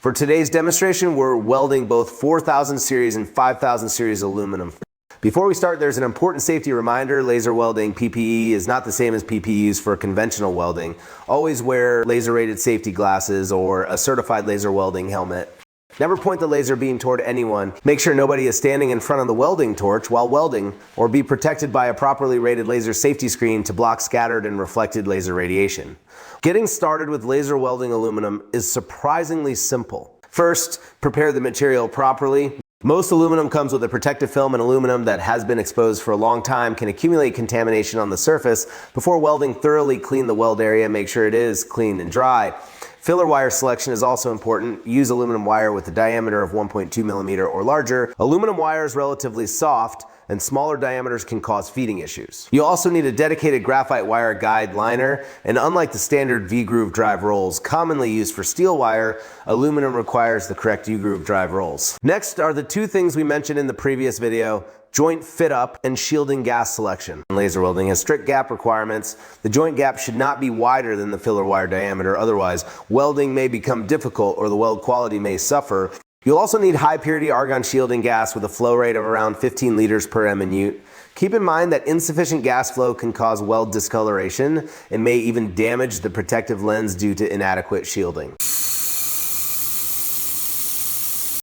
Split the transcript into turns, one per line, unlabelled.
For today's demonstration, we're welding both 4000 series and 5000 series aluminum. Before we start, there's an important safety reminder. Laser welding PPE is not the same as PPE used for conventional welding. Always wear laser-rated safety glasses or a certified laser welding helmet. Never point the laser beam toward anyone. Make sure nobody is standing in front of the welding torch while welding, or be protected by a properly rated laser safety screen to block scattered and reflected laser radiation. Getting started with laser welding aluminum is surprisingly simple. First, prepare the material properly. Most aluminum comes with a protective film, and aluminum that has been exposed for a long time can accumulate contamination on the surface. Before welding, thoroughly clean the weld area, make sure it is clean and dry. Filler wire selection is also important. Use aluminum wire with a diameter of 1.2 millimeter or larger. Aluminum wire is relatively soft, and smaller diameters can cause feeding issues. You also need a dedicated graphite wire guide liner, and unlike the standard V-groove drive rolls commonly used for steel wire, aluminum requires the correct U-groove drive rolls. Next are the two things we mentioned in the previous video: joint fit up and shielding gas selection. Laser welding has strict gap requirements. The joint gap should not be wider than the filler wire diameter, otherwise welding may become difficult or the weld quality may suffer. You'll also need high purity argon shielding gas with a flow rate of around 15 liters per minute. Keep in mind that insufficient gas flow can cause weld discoloration and may even damage the protective lens due to inadequate shielding.